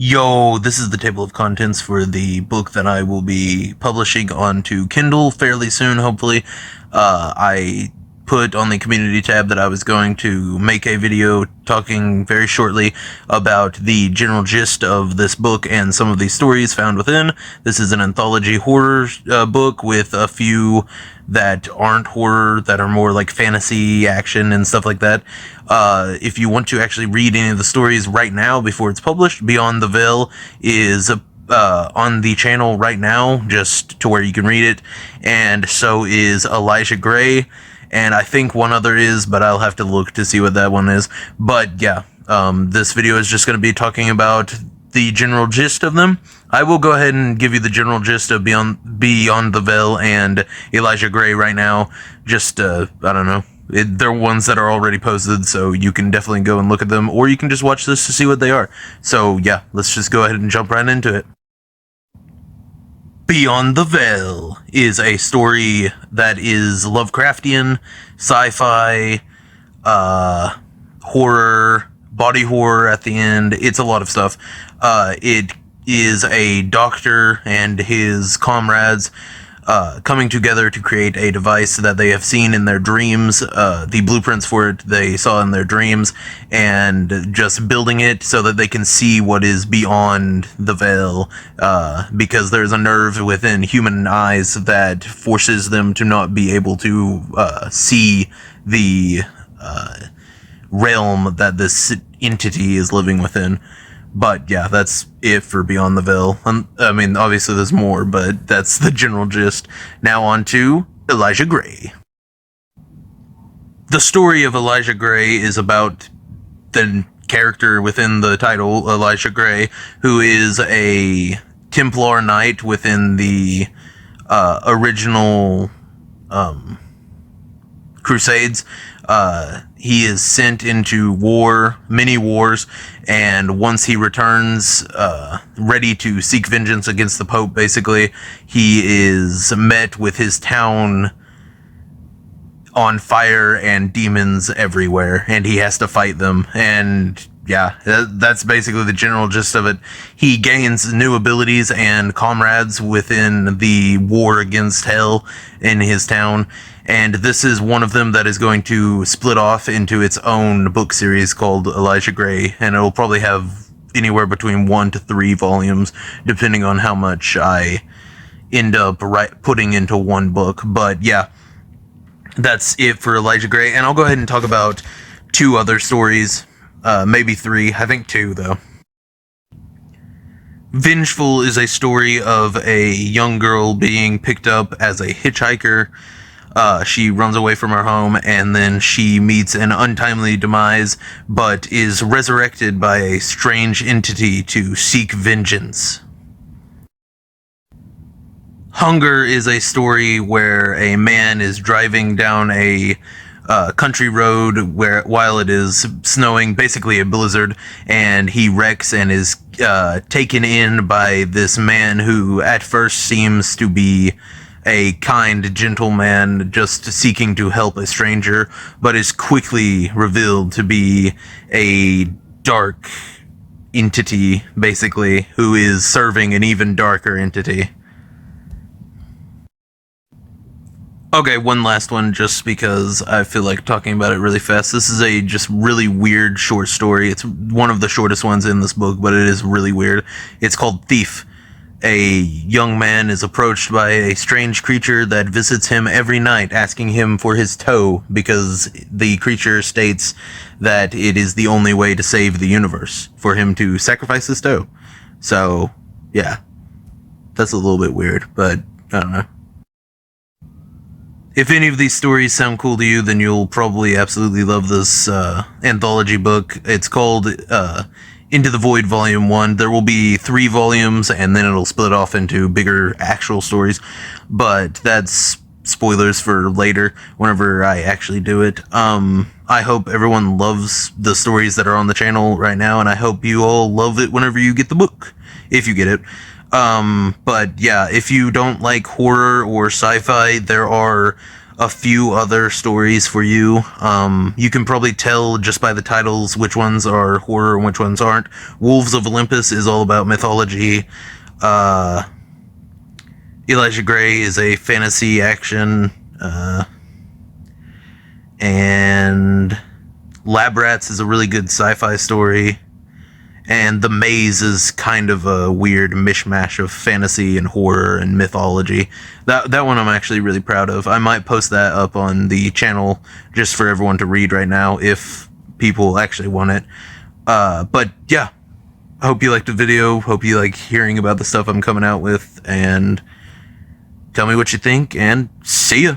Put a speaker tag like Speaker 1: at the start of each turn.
Speaker 1: Yo, this is the table of contents for the book that I will be publishing onto Kindle fairly soon, hopefully. I put on the community tab that I was going to make a video talking very shortly about the general gist of this book and some of the stories found within. This is an anthology horror book with a few that aren't horror, that are more like fantasy, action, and stuff like that. If you want to actually read any of the stories right now before it's published, Beyond the Veil is on the channel right now, just to where you can read it, and so is Elijah Gray, and I think one other is, but I'll have to look to see what that one is. But yeah, this video is just going to be talking about the general gist of them. I will go ahead and give you the general gist of Beyond the Veil and Elijah Gray right now. Just, I don't know. They're ones that are already posted, so you can definitely go and look at them, or you can just watch this to see what they are. So yeah, let's just go ahead and jump right into it. Beyond the Veil is a story that is Lovecraftian, sci-fi, horror, body horror at the end. It's a lot of stuff. It is a doctor and his comrades coming together to create a device that they have seen in their dreams. The blueprints for it they saw in their dreams, and just building it so that they can see what is beyond the veil, because there's a nerve within human eyes that forces them to not be able to see the realm that this entity is living within. But yeah, that's it for Beyond the Veil. I mean, obviously there's more, but that's the general gist. Now on to Elijah Gray. The story of Elijah Gray is about the character within the title, Elijah Gray, who is a Templar Knight within the original Crusades. He is sent into many wars, and once he returns, ready to seek vengeance against the Pope, basically, he is met with his town on fire and demons everywhere, and he has to fight them. And yeah, that's basically the general gist of it. He gains new abilities and comrades within the war against hell in his town, and this is one of them that is going to split off into its own book series called Elijah Gray, and it'll probably have anywhere between 1 to 3 volumes, depending on how much I end up putting into one book. But yeah, that's it for Elijah Gray, and I'll go ahead and talk about 2 other stories. Maybe 3, I think 2 though. Vengeful is a story of a young girl being picked up as a hitchhiker. She runs away from her home, and then she meets an untimely demise, but is resurrected by a strange entity to seek vengeance. Hunger is a story where a man is driving down a country road while it is snowing, basically a blizzard, and he wrecks and is taken in by this man who at first seems to be a kind gentleman just seeking to help a stranger, but is quickly revealed to be a dark entity, basically, who is serving an even darker entity. Okay, one last one, just because I feel like talking about it really fast. This is a just really weird short story. It's one of the shortest ones in this book, but it is really weird. It's called Thief. A young man is approached by a strange creature that visits him every night, asking him for his toe, because the creature states that it is the only way to save the universe, for him to sacrifice his toe. So, yeah. That's a little bit weird, but I don't know. If any of these stories sound cool to you, then you'll probably absolutely love this anthology book. It's called Into the Void Volume 1. There will be 3 volumes, and then it'll split off into bigger actual stories. But that's spoilers for later, whenever I actually do it. I hope everyone loves the stories that are on the channel right now, and I hope you all love it whenever you get the book, if you get it. But yeah, if you don't like horror or sci-fi, there are a few other stories for you. You can probably tell just by the titles which ones are horror and which ones aren't. Wolves of Olympus is all about mythology. Elijah Gray is a fantasy action. And Lab Rats is a really good sci-fi story. And The Maze is kind of a weird mishmash of fantasy and horror and mythology. That one I'm actually really proud of. I might post that up on the channel just for everyone to read right now if people actually want it. But yeah, I hope you liked the video. Hope you like hearing about the stuff I'm coming out with. And tell me what you think, and see ya!